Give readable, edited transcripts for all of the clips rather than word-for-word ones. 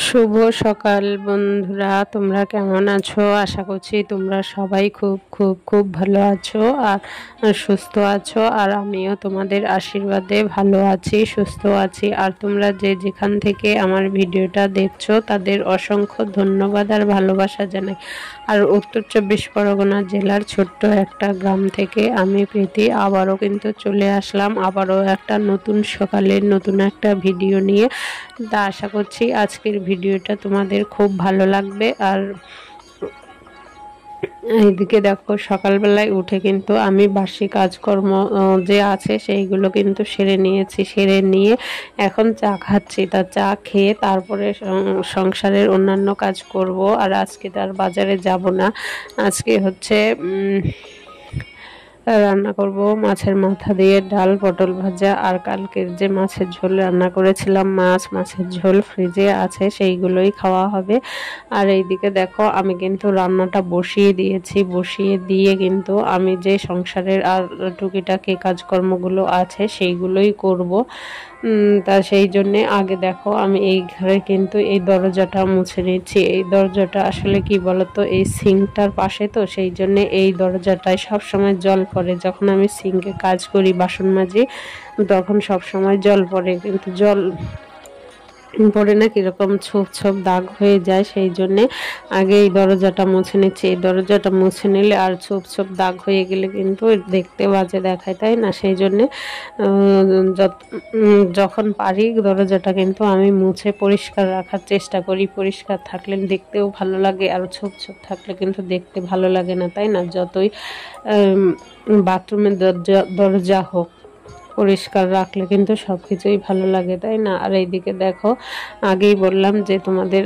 শুভ সকাল বন্ধুরা, তোমরা কেমন আছো? আশা করছি তোমরা সবাই খুব খুব খুব ভালো আছো আর সুস্থ আছো। আর আমিও তোমাদের আশীর্বাদে ভালো আছি, সুস্থ আছি। আর তোমরা যে যেখান থেকে আমার ভিডিওটা দেখছো তাদের অসংখ্য ধন্যবাদ আর ভালোবাসা জানাই। আর উত্তর 24 পরগনা জেলার ছোট্ট একটা গ্রাম থেকে আমি প্রীতি আবারও কিন্তু চলে আসলাম, আবারও একটা নতুন সকালের নতুন একটা ভিডিও নিয়ে। তা আশা করছি আজকের ভিডিওটা তোমাদের খুব ভালো লাগবে। আর এইদিকে দেখো, সকালবেলায় উঠে কিন্তু আমি বাসি কাজকর্ম যে আছে সেইগুলো কিন্তু সেরে নিয়েছি। সেরে নিয়ে এখন চা খাচ্ছি। তা চা খেয়ে তারপরে সংসারের অন্যান্য কাজ করব। আর আজকে তার বাজারে যাব না। আজকে হচ্ছে রান্না করব মাছের মাথা দিয়ে ডাল, পটল ভাজা। আর কালকের যে মাছের ঝোল রান্না করেছিলাম, মাছের ঝোল ফ্রিজে আছে, সেইগুলোই খাওয়া হবে। আর এইদিকে দেখো, আমি কিন্তু রান্নাটা বসিয়ে দিয়েছি। বসিয়ে দিয়ে কিন্তু আমি যে সংসারের আর টুকিটাকি কাজকর্মগুলো আছে সেইগুলোই করব। তা সেই জন্যে আগে দেখো, আমি এই ঘরে কিন্তু এই দরজাটা মুছে নিচ্ছি। এই দরজাটা আসলে কি বলতো, এই সিঙ্কটার পাশে, তো সেই জন্যে এই দরজাটায় সবসময় জল পড়ে। যখন আমি সিঙ্কে কাজ করি, বাসন মাজি, তখন সবসময় জল পড়ে। কিন্তু জল পড়ে না কিরকম ছোপ ছোপ দাগ হয়ে যায়। সেই জন্যে আগে এই দরজাটা মুছে নিচ্ছি। এই দরজাটা মুছে নিলে আর ছোপ ছোপ দাগ হয়ে গেলে কিন্তু দেখতে বাজে দেখায়, তাই না? সেই জন্যে যখন পারি দরজাটা কিন্তু আমি মুছে পরিষ্কার রাখার চেষ্টা করি। পরিষ্কার থাকলে দেখতেও ভালো লাগে, আর ছোপ ছোপ থাকলে কিন্তু দেখতে ভালো লাগে না, তাই না? যতই বাথরুমের দরজা হোক, পরিষ্কার রাখলে কিন্তু সব কিছুই ভালো লাগে, তাই না? আর এইদিকে দেখো, আগেই বললাম যে তোমাদের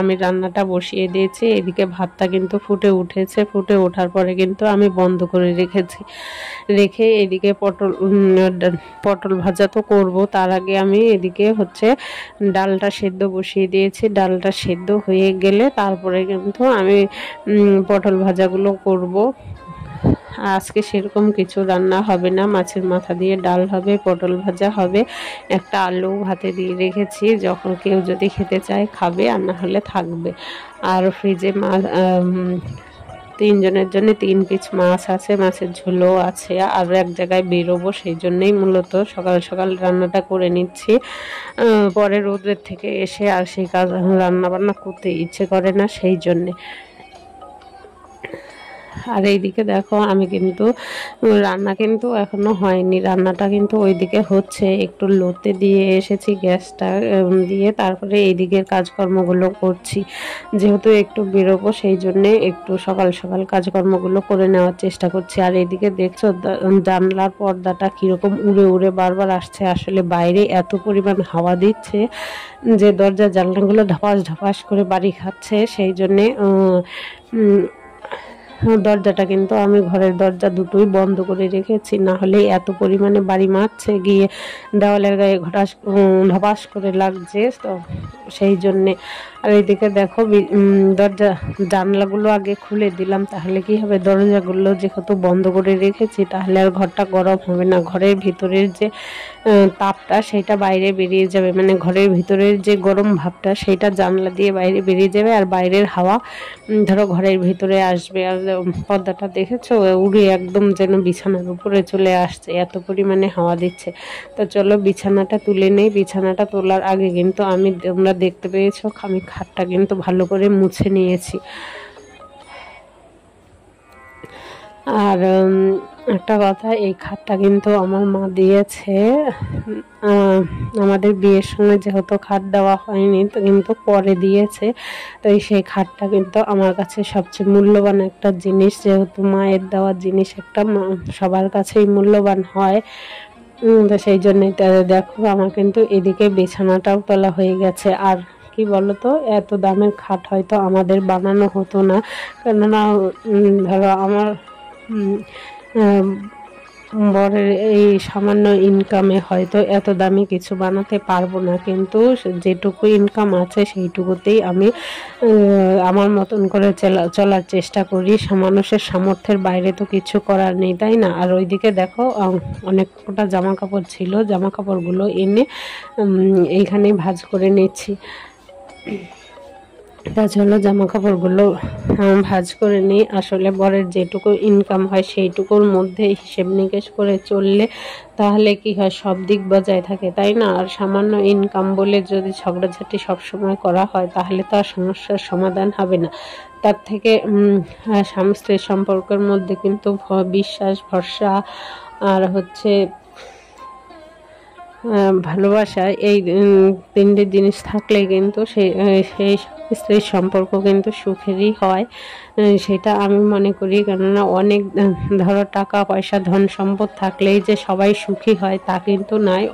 আমি রান্নাটা বসিয়ে দিয়েছি। এদিকে ভাতটা কিন্তু ফুটে উঠেছে। ফুটে ওঠার পরে কিন্তু আমি বন্ধ করে রেখেছি। রেখে এদিকে পটল ভাজা তো করব, তার আগে আমি এদিকে হচ্ছে ডালটা সেদ্ধ বসিয়ে দিয়েছি। ডালটা সেদ্ধ হয়ে গেলে তারপরে কিন্তু আমি পটল ভাজাগুলো করব। আজকে সেরকম কিছু রান্না হবে না। মাছের মাথা দিয়ে ডাল হবে, পটল ভাজা হবে, একটা আলু ভাতে দিয়ে রেখেছি, যখন কেউ যদি খেতে চায় খাবে, আর না হলে থাকবে। আর ফ্রিজে মাছ, তিনজনের জন্য 3 পিস মাছ আছে, মাছের ঝোলও আছে। আর এক জায়গায় বেরোবো, সেই জন্যেই মূলত সকাল সকাল রান্নাটা করে নিচ্ছি। পরে রোদের থেকে এসে আর সেই কাজ রান্না বান্না করতে ইচ্ছে করে না, সেই জন্যে। আর এইদিকে দেখো, আমি কিন্তু রান্না কিন্তু এখনো হয়নি। রান্নাটা কিন্তু ওইদিকে হচ্ছে। একটু লোতে দিয়ে এসেছি গ্যাসটা দিয়ে, তারপরে এইদিকের কাজকর্মগুলো করছি। যেহেতু একটু বেরোবো, সেই জন্যে একটু সকাল সকাল কাজকর্মগুলো করে নেওয়ার চেষ্টা করছি। আর এইদিকে দেখছো জানলার পর্দাটা কীরকম উড়ে উড়ে বারবার আসছে। আসলে বাইরে এত পরিমাণ হাওয়া দিচ্ছে যে দরজা জানলাগুলো ঢাপাস ঢাপাস করে বাড়ি খাচ্ছে। সেই জন্যে দরজাটা কিন্তু আমি ঘরের দরজা দুটোই বন্ধ করে রেখেছি, না হলে এত পরিমাণে বাড়ি মারছে, গিয়ে দেওয়ালের গায়ে ধপাস করে লাগছে, তো সেই জন্যে। আর এইদিকে দেখো, দরজা জানলাগুলো আগে খুলে দিলাম, তাহলে কি হবে, দরজাগুলো যেহেতু বন্ধ করে রেখেছি তাহলে আর ঘরটা গরম হবে না। ঘরের ভিতরের যে তাপটা সেটা বাইরে বেরিয়ে যাবে, মানে ঘরের ভিতরের যে গরম ভাবটা সেটা জানলা দিয়ে বাইরে বেরিয়ে যাবে, আর বাইরের হাওয়া ধরো ঘরের ভিতরে আসবে। আর পর্দাটা দেখেছো, উড়ে একদম যেন বিছানার উপরে চলে আসছে, এত পরিমাণে হাওয়া দিচ্ছে। তো চলো বিছানাটা তুলে নেই। বিছানাটা তোলার আগে কিন্তু তোমরা দেখতে পেয়েছো, আমি খাটটা কিন্তু ভালো করে মুছে নিয়েছি। আর একটা কথা, এই খাটটা কিন্তু আমার মা দিয়েছে। আমাদের বিয়ের সময় যেহেতু খাট দেওয়া হয়নি, তো কিন্তু পরে দিয়েছে। তো সেই খাটটা কিন্তু আমার কাছে সবচেয়ে মূল্যবান একটা জিনিস। যেহেতু মায়ের দেওয়া জিনিস একটা সবার কাছেই মূল্যবান হয়, তো সেই জন্যই দেখো, আমার কিন্তু এদিকে বিছানাটাও তোলা হয়ে গেছে। আর কি বলতো, এত দামের খাট হয়তো আমাদের বানানো হতো না, কেননা ধরো আমার বরের এই সামান্য ইনকামে হয়তো এত দামি কিছু বানাতে পারবো না, কিন্তু যেটুকু ইনকাম আছে সেইটুকুতেই আমি আমার মতন করে চলার চেষ্টা করি। মানুষের সামর্থ্যের বাইরে তো কিছু করার নেই, তাই না? আর ওইদিকে দেখো অনেক কটা জামা কাপড় ছিল, জামা কাপড়গুলো এনে এইখানেই ভাঁজ করে নিচ্ছি। তা চলো জামা কাপড়গুলো ভাঁজ করে নিই। আসলে বরের যেটুকু ইনকাম হয় সেইটুকুর মধ্যে হিসেব নিকেশ করে চললে তাহলে কি হয়, সব দিক বজায় থাকে, তাই না? আর সামান্য ইনকাম বলে যদি ঝগড়াঝাটি সবসময় করা হয় তাহলে তো আর সমস্যার সমাধান হবে না। তার থেকে স্বামী স্ত্রীর সম্পর্কের মধ্যে কিন্তু বিশ্বাস, ভরসা আর হচ্ছে ভালোবাসা, এই তিনটে জিনিস থাকলে কিন্তু সেই স্ত্রীর সম্পর্ক কিন্তু সুখেরই হয়। সেটা আমি মনে করি। কেননা অনেক ধরো টাকা পয়সা ধন সম্পদ থাকলেই যে সবাই সুখী হয় তা কিন্তু নয়।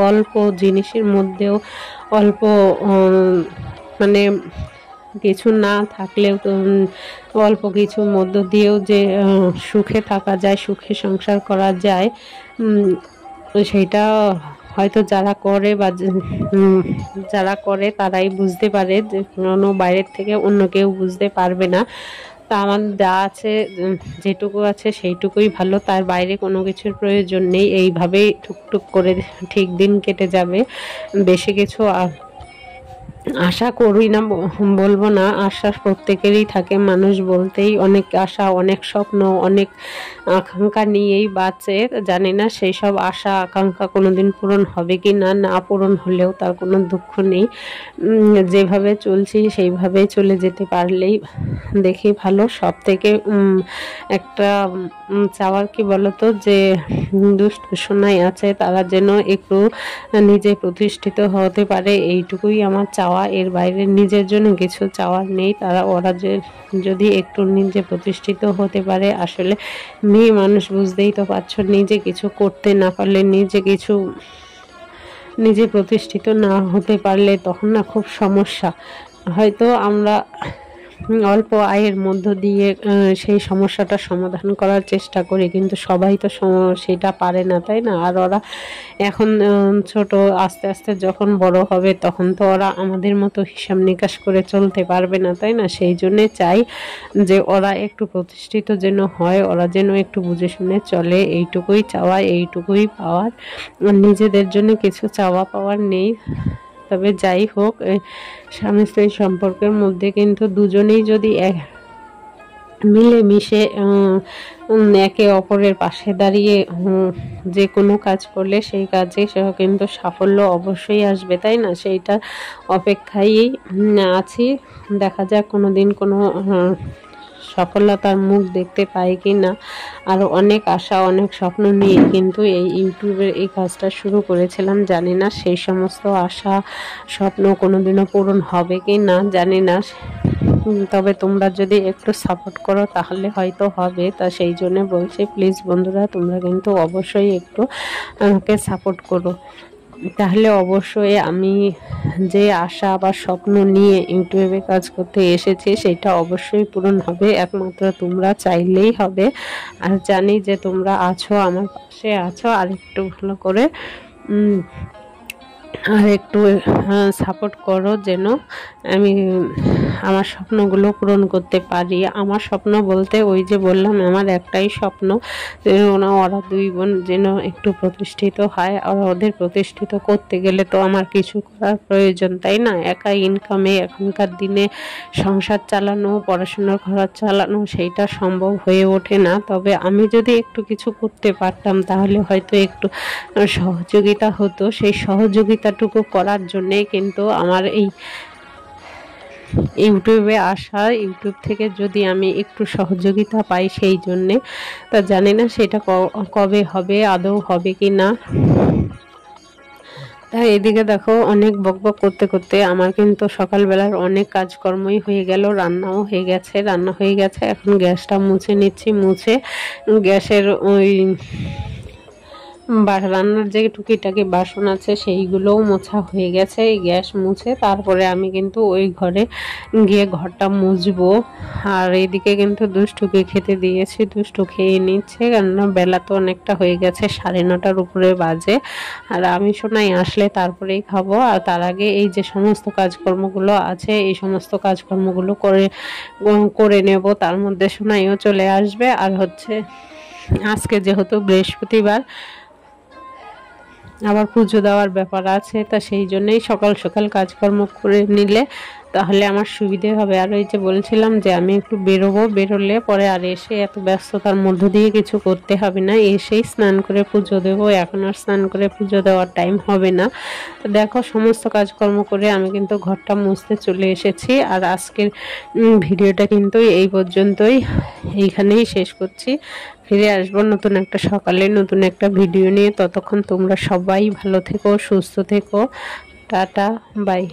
অল্প জিনিসের মধ্যেও অল্প মানে কিছু না থাকলেও তো অল্প কিছুর মধ্য দিয়েও যে সুখে থাকা যায়, সুখে সংসার করা যায়, সেইটা হয়তো যারা করে তারাই বুঝতে পারে, যে কোনো বাইরের থেকে অন্য কেউ বুঝতে পারবে না। তা আমার যা আছে, যেটুকু আছে সেইটুকুই ভালো, তার বাইরে কোনো কিছুর প্রয়োজন নেই। এইভাবেই টুকটুক করে ঠিক দিন কেটে যাবে। বেশি কিছু আশা করি না বলবো না, আশা প্রত্যেকেরই থাকে। মানুষ বলতেই অনেক আশা, অনেক স্বপ্ন, অনেক আকাঙ্ক্ষা নিয়েই বাঁচে। জানি না সেই সব আশা আকাঙ্ক্ষা কোনোদিন পূরণ হবে কি না, না পূরণ হলেও তার কোনো দুঃখ নেই। যেভাবে চলছি সেইভাবেই চলে যেতে পারলেই দেখি ভালো। সব থেকে একটা চাওয়ার কি বলতো, যে দুষ্ট সোনাই আছে তারা যেন একটু নিজে প্রতিষ্ঠিত হতে পারে, এইটুকুই আমার চাওয়া। এর বাইরে নিজের জন্য কিছু চাওয়ার নেই। ওরা যদি একটু নিজে প্রতিষ্ঠিত হতে পারে। আসলে মেয়ে মানুষ বুঝতেই তো পারছো, নিজে কিছু করতে না পারলে, নিজে প্রতিষ্ঠিত না হতে পারলে তখন না খুব সমস্যা। হয়তো আমরা অল্প আয়ের মধ্য দিয়ে সেই সমস্যাটা সমাধান করার চেষ্টা করি, কিন্তু সবাই তো সেটা পারে না, তাই না? আর ওরা এখন ছোট, আস্তে আস্তে যখন বড় হবে তখন তো ওরা আমাদের মতো হিসাব নিকাশ করে চলতে পারবে না, তাই না? সেই জন্যে চাই যে ওরা একটু প্রতিষ্ঠিত যেন হয়, ওরা যেন একটু বুঝে শুনে চলে। এইটুকুই চাওয়া, এইটুকুই পাওয়ার। নিজেদের জন্য কিছু চাওয়া পাওয়ার নেই। তবে যাই হোক, স্বামী স্ত্রীর সম্পর্কের মধ্যে কিন্তু দুজনেই যদি মিলেমিশে একে অপরের পাশে দাঁড়িয়ে যে কোনো কাজ করলে সেই কাজে কিন্তু সাফল্য অবশ্যই আসবে, তাই না? সেইটা অপেক্ষায় আছি। দেখা যাক কোনোদিন কোনো সফলতার মুখ দেখতে পাই কি না। আর অনেক আশা, অনেক স্বপ্ন নিয়ে কিন্তু এই ইউটিউবের এই কাজটা শুরু করেছিলাম। জানি না সেই সমস্ত আশা স্বপ্ন কোনোদিনও পূরণ হবে কি না, জানি না। তবে তোমরা যদি একটু সাপোর্ট করো তাহলে হয়তো হবে। তা সেই জন্য বলছি, প্লিজ বন্ধুরা তোমরা কিন্তু অবশ্যই একটু আমাকে সাপোর্ট করো। তাহলে অবশ্যই আমি যে আশা বা স্বপ্ন নিয়ে ইউটিউবে কাজ করতে এসেছি সেটা অবশ্যই পূরণ হবে, একমাত্র তোমরা চাইলেই হবে। আর জানি যে তোমরা আছো, আমার পাশে আছো। আর একটু ভালো করে আর একটু সাপোর্ট করো, যেন আমি আমার স্বপ্নগুলো পূরণ করতে পারি। আমার স্বপ্ন বলতে ওই যে বললাম, আমার একটাই স্বপ্ন, ওরা দুই বোন যেন একটু প্রতিষ্ঠিত হয়। আর ওদের প্রতিষ্ঠিত করতে গেলে তো আমার কিছু করার প্রয়োজন, তাই না? একা ইনকামে এখনকার দিনে সংসার চালানো, পড়াশোনার খরচ চালানো সেইটা সম্ভব হয়ে ওঠে না। তবে আমি যদি একটু কিছু করতে পারতাম তাহলে হয়তো একটু সহযোগিতা হতো। সেই সহযোগিতাটুকু করার জন্যে কিন্তু আমার এই ইউটিউবে আসা। ইউটিউব থেকে যদি আমি একটু সহযোগিতা পাই সেই জন্যে। তা জানি না সেটা কবে হবে, আদৌ হবে কি না। তাই এদিকে দেখো, অনেক বকবক করতে করতে আমার কিন্তু সকালবেলার অনেক কাজকর্মই হয়ে গেল। রান্না হয়ে গেছে। এখন গ্যাসটা মুছে নিচ্ছি। মুছে গ্যাসের ওই রান্নার যে টুকিটাকি বাসন আছে সেইগুলোও মোছা হয়ে গেছে। এই গ্যাস মুছে তারপরে আমি কিন্তু ওই ঘরে গিয়ে ঘরটা মুছবো। আর এইদিকে কিন্তু দুষ্টুকে খেতে দিয়েছি, দুষ্টু খেয়ে নিচ্ছে, কেননা বেলা তো অনেকটা হয়ে গেছে, 9:30টার উপরে বাজে। আর আমি সোনাই আসলে তারপরেই খাবো। আর তার আগে এই যে সমস্ত কাজকর্মগুলো আছে এই সমস্ত কাজকর্মগুলো করে নেব। তার মধ্যে সোনাইও চলে আসবে। আর হচ্ছে আজকে যেহেতু বৃহস্পতিবার, আবার পুজো দেওয়ার ব্যাপার আছে, তা সেই জন্যই সকাল সকাল কাজকর্ম করে নিলে তাহলে আমার সুবিধে হবে। আর ওই যে বলছিলাম যে আমি একটু বেরোবো, বেরোলে পরে আর এসে এত ব্যস্ততার মধ্য দিয়ে কিছু করতে হবে না, এসেই স্নান করে পুজো দেবো। এখন আর স্নান করে পুজো দেওয়ার টাইম হবে না। তো দেখো সমস্ত কাজকর্ম করে আমি কিন্তু ঘরটা মুছতে চলে এসেছি। আর আজকের ভিডিওটা কিন্তু এই পর্যন্তই, এইখানেই শেষ করছি। ফিরে আসবো নতুন একটা সকালে নতুন একটা ভিডিও নিয়ে। ততক্ষণ তোমরা সবাই ভালো থেকো, সুস্থ থেকো। Tata, by.